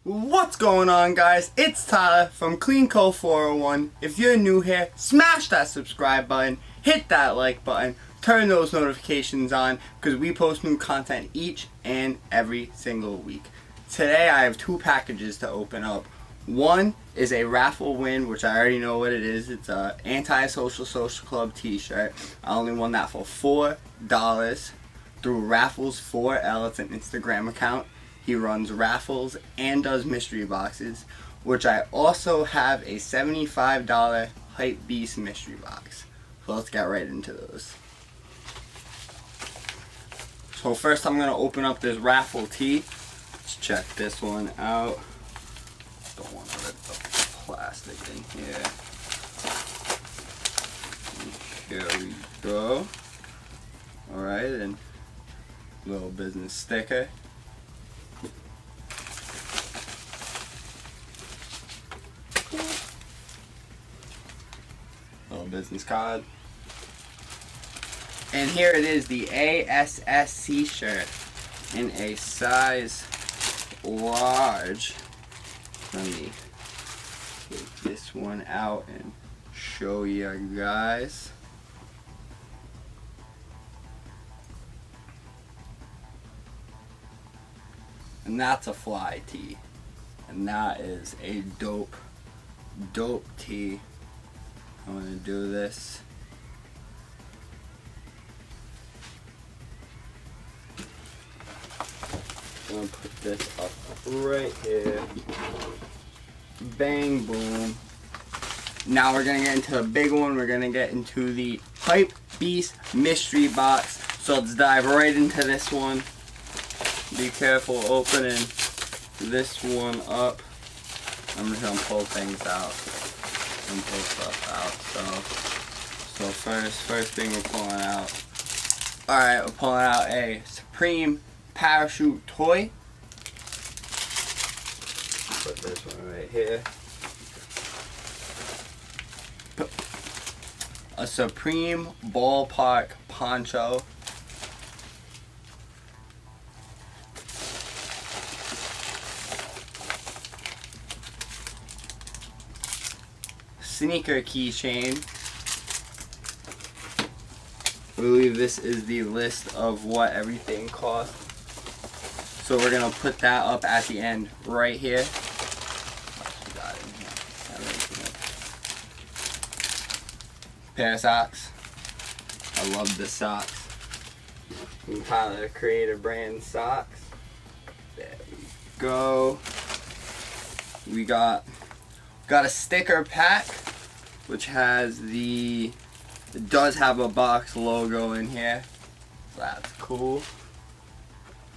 What's going on, guys? It's Tyler from CleanCo 401. If you're new here, smash that subscribe button, hit that like button, turn those notifications on because we post new content each and every single week. Today I have two packages to open up. One is a raffle win, which I already know what it is. It's a Anti-Social Social Club t-shirt. I only won that for $4 through Raffles 4L. It's an Instagram account. He runs raffles and does mystery boxes, which I also have a $75 Hypebeast mystery box. So let's get right into those. So first I'm going to open up this raffle tee. Let's check this one out. Don't want to rip the plastic in here. Here we go. Alright, and little business sticker. Little business card. And here it is, the ASSC shirt in a size large. Let me take this one out and show you guys. And that's a fly tee. And that is a dope tee. I'm gonna do this. I'm gonna put this up right here. Bang, boom. Now we're gonna get into the big one. We're gonna get into the Hypebeast mystery box. So let's dive right into this one. Be careful opening this one up. I'm just gonna pull things out. And pull stuff out. So first thing we're pulling out. Alright, we're pulling out a Supreme parachute toy. Put this one right here. A Supreme ballpark poncho. Sneaker keychain. I believe this is the list of what everything costs. So we're gonna put that up at the end right here. Pair of socks. I love the socks. From Tyler Creator brand socks. There we go. We got a sticker pack, which has it does have a box logo in here. That's cool.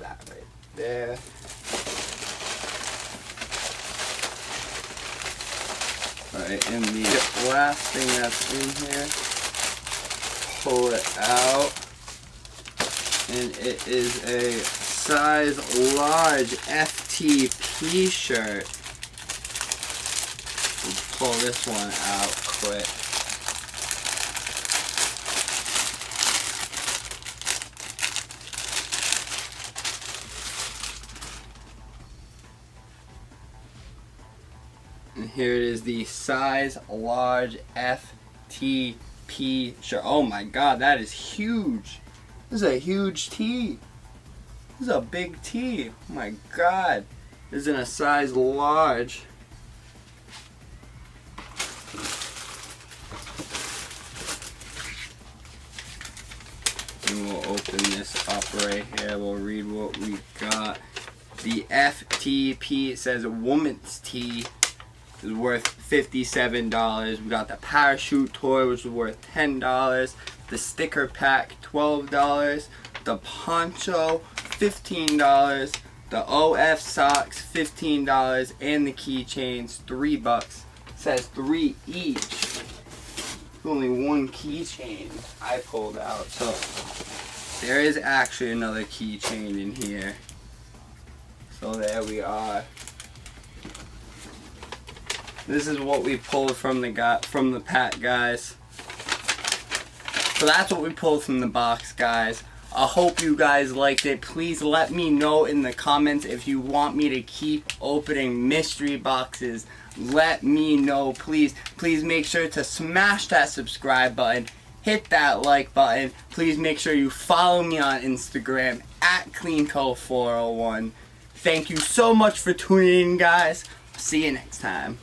That right there. Alright, and the last thing that's in here, pull it out, and it is a size large FTP shirt. We'll pull this one out quick. And here it is, the size large FTP shirt. Oh my god, that is huge. This is a huge tee. This is a big tee. Oh my god. This is in a size large. And we'll open this up right here. We'll read what we got. The FTP, it says woman's tee, is worth $57. We got the parachute toy, which is worth $10. The sticker pack, $12. The poncho, $15. The OF socks, $15. And the keychains, $3. It says 3 each. Only one keychain I pulled out. So there is actually another keychain in here. So there we are. This is what we pulled from the pack, guys. So that's what we pulled from the box, guys. I hope you guys liked it. Please let me know in the comments if you want me to keep opening mystery boxes. Let me know, please. Please make sure to smash that subscribe button. Hit that like button. Please make sure you follow me on Instagram at CleanCo401. Thank you so much for tuning in, guys. See you next time.